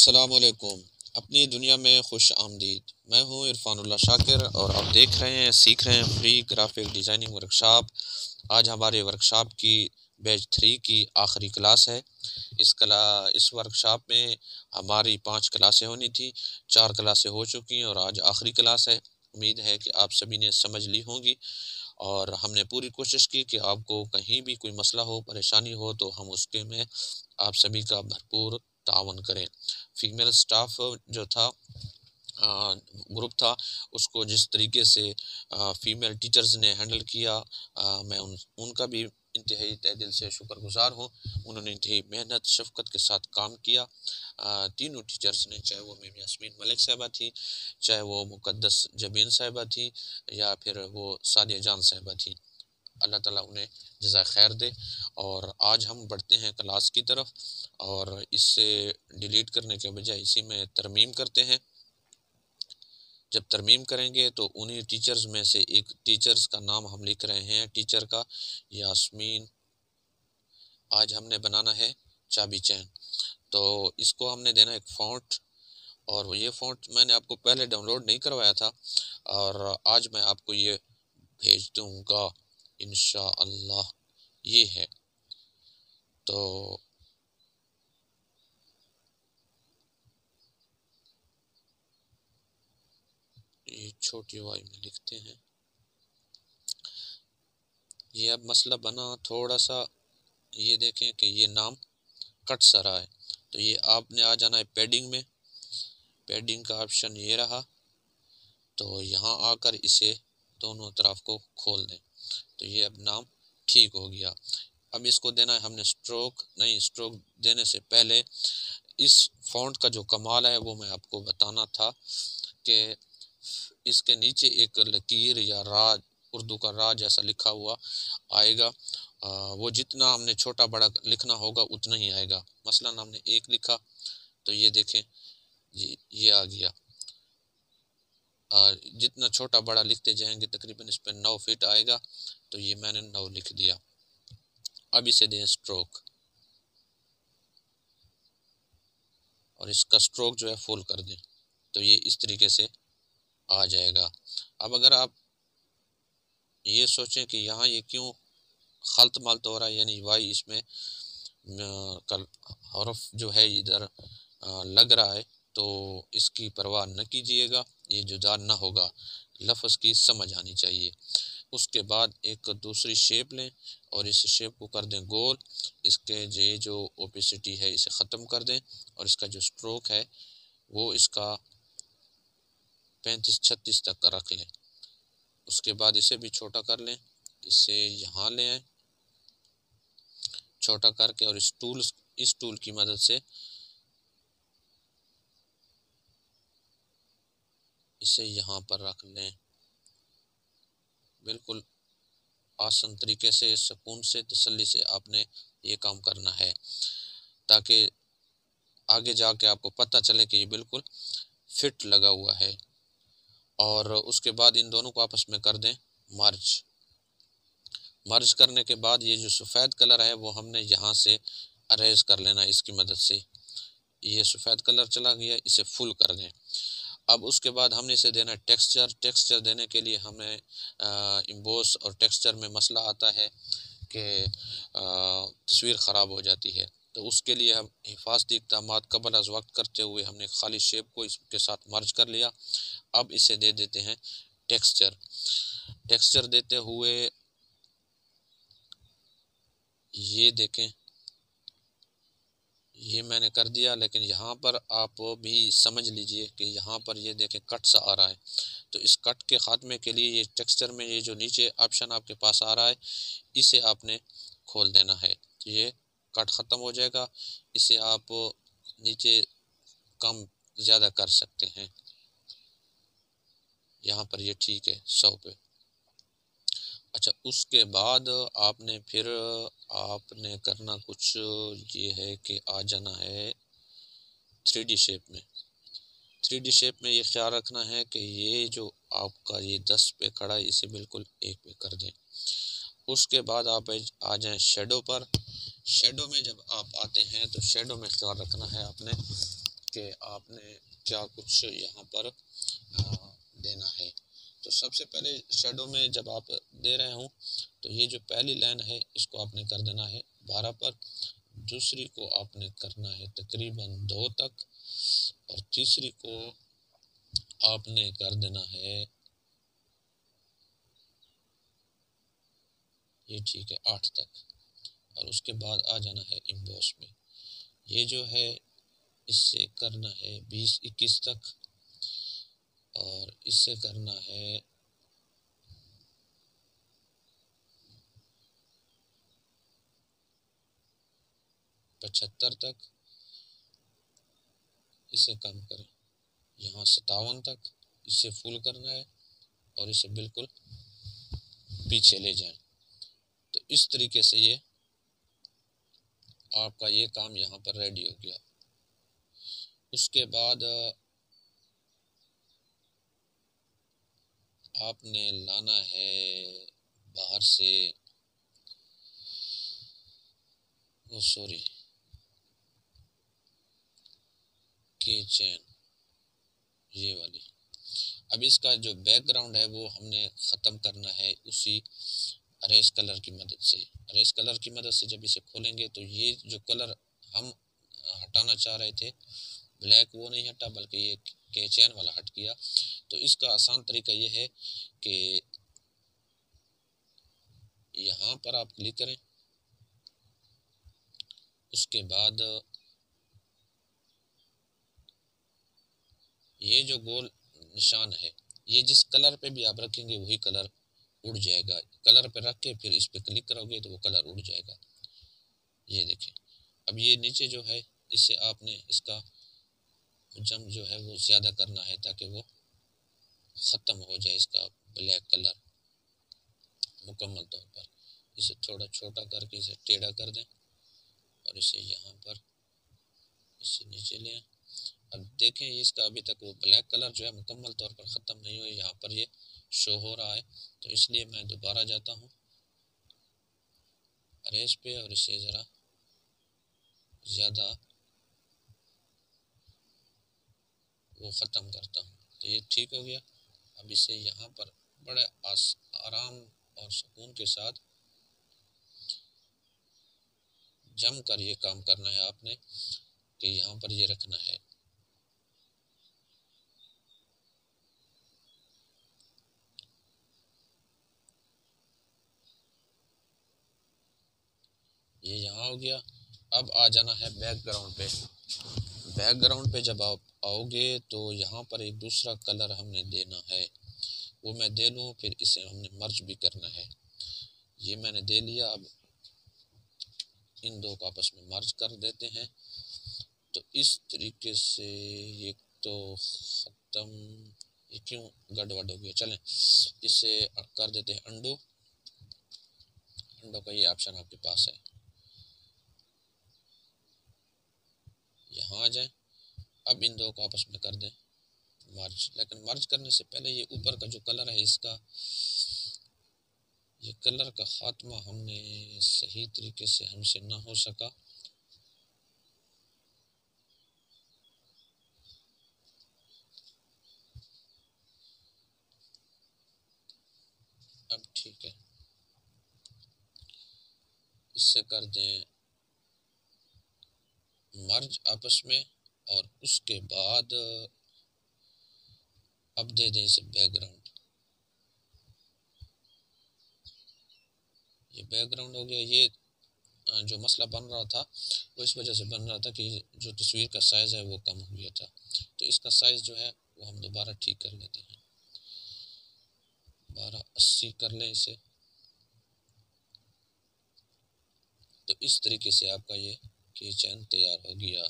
अस्सलामुअलैकुम। अपनी दुनिया में खुश आमदीद। मैं हूँ इरफानुल्लाह शाकिर और आप देख रहे हैं सीख रहे हैं फ्री ग्राफिक डिज़ाइनिंग वर्कशॉप। आज हमारे वर्कशॉप की बैच 3 की आखिरी क्लास है। इस वर्कशॉप में हमारी 5 क्लासें होनी थी, 4 क्लासें हो चुकी हैं और आज आखिरी क्लास है। उम्मीद है कि आप सभी ने समझ ली होंगी और हमने पूरी कोशिश की कि आपको कहीं भी कोई मसला हो, परेशानी हो तो हम उसके में आप सभी का भरपूर तावन करें। फीमेल स्टाफ जो था, ग्रुप था, उसको जिस तरीके से फीमेल टीचर्स ने हैंडल किया, मैं उनका भी इंतहाई तहे दिल से शुक्रगुजार हूँ। उन्होंने इंतहाई मेहनत शफ़क़त के साथ काम किया। तीनों टीचर्स ने, चाहे वो मैम यास्मीन मलिक साहिबा थी, चाहे वो मुक़द्दस जबीन साहिबा थी या फिर वो सादिया जान साहिबा थी, अल्लाह ताला उन्हें जज़ाए खैर दे। और आज हम बढ़ते हैं क्लास की तरफ और इससे डिलीट करने के बजाय इसी में तरमीम करते हैं। जब तरमीम करेंगे तो उन्हीं टीचर्स में से एक टीचर्स का नाम हम लिख रहे हैं, टीचर का यास्मीन। आज हमने बनाना है चाबी चैन, तो इसको हमने देना एक फ़ॉन्ट और ये फ़ॉन्ट मैंने आपको पहले डाउनलोड नहीं करवाया था और आज मैं आपको ये भेज दूँगा इंशाअल्लाह। ये है, तो ये छोटी वाई में लिखते हैं। ये अब मसला बना थोड़ा सा, ये देखें कि ये नाम कट सा रहा है, तो ये आपने आ जाना है पैडिंग में। पैडिंग का ऑप्शन ये रहा, तो यहाँ आकर इसे दोनों तरफ को खोल दें, तो ये अब नाम ठीक हो गया। अब इसको देना है हमने स्ट्रोक। नहीं, स्ट्रोक देने से पहले इस फ़ॉन्ट का जो कमाल है वो मैं आपको बताना था कि इसके नीचे एक लकीर या राज, उर्दू का राज जैसा लिखा हुआ आएगा। वो जितना हमने छोटा बड़ा लिखना होगा उतना ही आएगा। मसलन हमने 1 लिखा तो ये देखें ये आ गया। जितना छोटा बड़ा लिखते जाएंगे तकरीबन इस पर 9 फीट आएगा, तो ये मैंने 9 लिख दिया। अब इसे दें स्ट्रोक और इसका स्ट्रोक जो है फुल कर दें, तो ये इस तरीके से आ जाएगा। अब अगर आप ये सोचें कि यहाँ ये क्यों खल्त मल्त हो रहा है, यानी वाई इसमें कल हरफ जो है इधर लग रहा है, तो इसकी परवाह न कीजिएगा, ये जुदा ना होगा, लफ्ज़ की समझ आनी चाहिए। उसके बाद एक दूसरी शेप लें और इस शेप को कर दें गोल। इसके ये जो ओपेसिटी है इसे ख़त्म कर दें और इसका जो स्ट्रोक है वो इसका 35-36 तक का रख लें। उसके बाद इसे भी छोटा कर लें, इसे यहाँ ले आएँ छोटा करके और इस टूल की मदद से इसे यहाँ पर रख लें। बिल्कुल आसान तरीके से, सुकून से, तसल्ली से आपने ये काम करना है ताकि आगे जाके आपको पता चले कि ये बिल्कुल फिट लगा हुआ है। और उसके बाद इन दोनों को आपस में कर दें मर्ज। मर्ज करने के बाद ये जो सफ़ेद कलर है वो हमने यहाँ से अरेज कर लेना इसकी मदद से। ये सफ़ेद कलर चला गया, इसे फुल कर दें। अब उसके बाद हमने इसे देना है टेक्सचर। टेक्सचर देने के लिए हमें इम्बोस और टेक्सचर में मसला आता है कि तस्वीर ख़राब हो जाती है, तो उसके लिए हम हिफाजती इक़दामात क़ब्ल अज़ वक्त करते हुए हमने खाली शेप को इसके साथ मर्ज कर लिया। अब इसे दे देते हैं टेक्सचर। टेक्सचर देते हुए ये देखें, ये मैंने कर दिया, लेकिन यहाँ पर आप भी समझ लीजिए कि यहाँ पर ये देखें कट सा आ रहा है, तो इस कट के ख़ात्मे के लिए ये टेक्सचर में ये जो नीचे ऑप्शन आपके पास आ रहा है इसे आपने खोल देना है, तो ये कट ख़त्म हो जाएगा। इसे आप नीचे कम ज़्यादा कर सकते हैं। यहाँ पर ये ठीक है 100 पे। अच्छा, उसके बाद आपने करना कुछ ये है कि आ जाना है 3D शेप में। 3D शेप में ये ख्याल रखना है कि ये जो आपका ये 10 पे खड़ा है इसे बिल्कुल 1 पे कर दें। उसके बाद आप आ जाएं शेडो पर। शेडो में जब आप आते हैं तो शेडो में ख्याल रखना है आपने कि आपने क्या कुछ यहाँ पर देना है। तो सबसे पहले शेडो में जब आप दे रहे हो तो ये जो पहली लाइन है इसको आपने कर देना है 12 पर, दूसरी को आपने करना है तकरीबन 2 तक, और तीसरी को आपने कर देना है ये ठीक है 8 तक, और उसके बाद आ जाना है इम्बॉस में। ये जो है इससे करना है 20-21 तक, और इससे करना है 75 तक, इसे कम करें यहाँ 57 तक, इसे फुल करना है और इसे बिल्कुल पीछे ले जाएं। तो इस तरीके से ये आपका ये काम यहाँ पर रेडी हो गया। उसके बाद आपने लाना है बाहर से की चैन ये वाली। अब इसका जो बैकग्राउंड है वो हमने ख़त्म करना है उसी अरेज कलर की मदद से। अरेज कलर की मदद से जब इसे खोलेंगे तो ये जो कलर हम हटाना चाह रहे थे ब्लैक वो नहीं हटा, बल्कि ये के चैन वाला हट गया। तो इसका आसान तरीका ये है कि यहाँ पर आप क्लिक करें, उसके बाद ये जो गोल निशान है ये जिस कलर पे भी आप रखेंगे वही कलर उड़ जाएगा। कलर पे रख के फिर इस पे क्लिक करोगे तो वो कलर उड़ जाएगा। ये देखें। अब ये नीचे जो है इससे आपने इसका जम जो है वो ज़्यादा करना है ताकि वो ख़त्म हो जाए इसका ब्लैक कलर मुकम्मल तौर पर। इसे थोड़ा छोटा करके इसे टेढ़ा कर दें और इसे यहाँ पर इसे नीचे लें। अब देखें इसका अभी तक वो ब्लैक कलर जो है मुकम्मल तौर पर ख़त्म नहीं हुआ, यहाँ पर ये शो हो रहा है। तो इसलिए मैं दोबारा जाता हूँ अरेज पे और इसे ज़रा ज़्यादा वो ख़त्म करता हूँ। तो ये ठीक हो गया। अब इसे यहाँ पर बड़े आराम और सुकून के साथ जम कर ये काम करना है आपने कि यहाँ पर ये रखना है। ये यहाँ हो गया। अब आ जाना है बैकग्राउंड पे। बैकग्राउंड पे जब आप आओगे तो यहाँ पर एक दूसरा कलर हमने देना है, वो मैं दे लूँ, फिर इसे हमने मर्ज भी करना है। ये मैंने दे लिया। अब इन दो को आपस में मर्ज कर देते हैं। तो इस तरीके से ये तो ख़त्म, ये क्यों गड़बड़ हो गया। चलें इसे कर देते हैं अंडू। अंडू का ये ऑप्शन आपके पास है, यहाँ आ जाएं। अब इन दो को आपस में कर दें मर्ज। लेकिन मर्ज करने से पहले ये ऊपर का जो कलर है इसका ये कलर का ख़ात्मा हमने सही तरीके से हमसे ना हो सका। अब ठीक है, इससे कर दें मर्ज आपस में, और उसके बाद अब दे दें इसे बैकग्राउंड। ये बैकग्राउंड हो गया। ये जो मसला बन रहा था वो इस वजह से बन रहा था कि जो तस्वीर का साइज़ है वो कम हो गया था। तो इसका साइज़ जो है वो हम दोबारा ठीक कर लेते हैं, 1280 कर लें इसे। तो इस तरीके से आपका ये की चैन तैयार हो गया।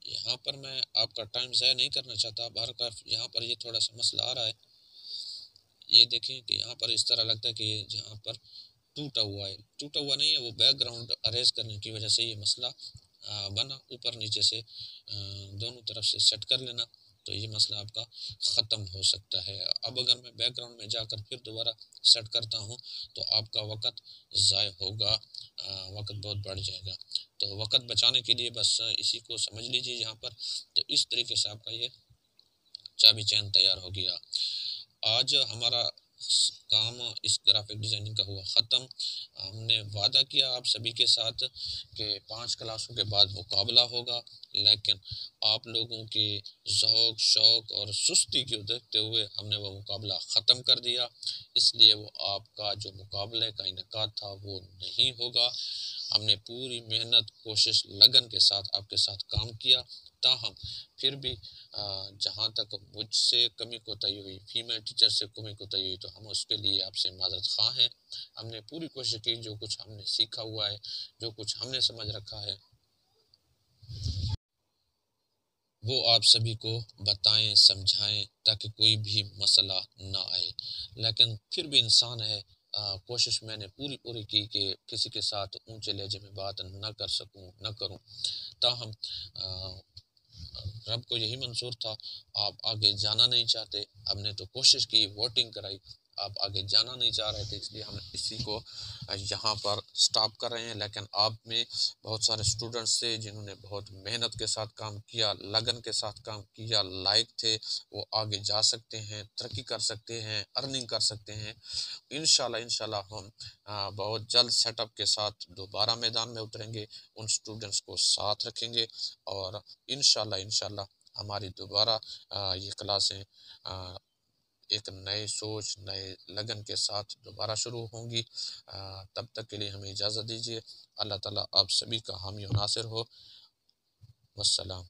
यहाँ पर मैं आपका टाइम ज़ाया नहीं करना चाहता। बाहर का यहाँ पर ये थोड़ा सा मसला आ रहा है। ये देखें कि यहाँ पर इस तरह लगता है कि ये जहाँ पर टूटा हुआ है, टूटा हुआ नहीं है, वो बैकग्राउंड अरेज करने की वजह से ये मसला बना। ऊपर नीचे से दोनों तरफ से सेट कर लेना तो ये मसला आपका ख़त्म हो सकता है। अब अगर मैं बैकग्राउंड में जाकर फिर दोबारा सेट करता हूँ तो आपका वक़्त ज़ाय होगा, वक़्त बहुत बढ़ जाएगा। तो वक़्त बचाने के लिए बस इसी को समझ लीजिए यहाँ पर। तो इस तरीके से आपका ये चाबी चेन तैयार हो गया। आज हमारा काम इस ग्राफिक डिज़ाइनिंग का हुआ ख़त्म। हमने वादा किया आप सभी के साथ कि 5 क्लासों के बाद मुकाबला होगा, लेकिन आप लोगों के ज़ौक़, शौक़ और सुस्ती को देखते हुए हमने वो मुकाबला ख़त्म कर दिया। इसलिए वो आपका जो मुकाबले का इनेकाद था वो नहीं होगा। हमने पूरी मेहनत, कोशिश, लगन के साथ आपके साथ काम किया। ताहम फिर भी जहाँ तक मुझसे कमी कोताही हुई, फीमेल टीचर से कमी कोताही हुई, तो हम उसके लिए आपसे माज़रत ख़्वाह हैं। हमने पूरी कोशिश की, जो कुछ हमने सीखा हुआ है, जो कुछ हमने समझ रखा है, वो आप सभी को बताएं, समझाएं, ताकि कोई भी मसला ना आए। लेकिन फिर भी इंसान है, कोशिश मैंने पूरी पूरी की कि किसी के साथ ऊंचे लहजे में बात न कर सकूं, न करूं। ताहम रब को यही मंजूर था, आप आगे जाना नहीं चाहते। हमने तो कोशिश की, वोटिंग कराई, आप आगे जाना नहीं चाह रहे थे, इसलिए हम इसी को यहाँ पर स्टॉप कर रहे हैं। लेकिन आप में बहुत सारे स्टूडेंट्स थे जिन्होंने बहुत मेहनत के साथ काम किया, लगन के साथ काम किया, लायक थे, वो आगे जा सकते हैं, तरक्की कर सकते हैं, अर्निंग कर सकते हैं। इंशाल्लाह इंशाल्लाह हम बहुत जल्द सेटअप के साथ दोबारा मैदान में उतरेंगे, उन स्टूडेंट्स को साथ रखेंगे और इंशाल्लाह इंशाल्लाह हमारी दोबारा ये क्लासें एक नए सोच, नए लगन के साथ दोबारा शुरू होंगी। तब तक के लिए हमें इजाज़त दीजिए। अल्लाह ताला आप सभी का हामी और नासिर हो। वस्सलाम।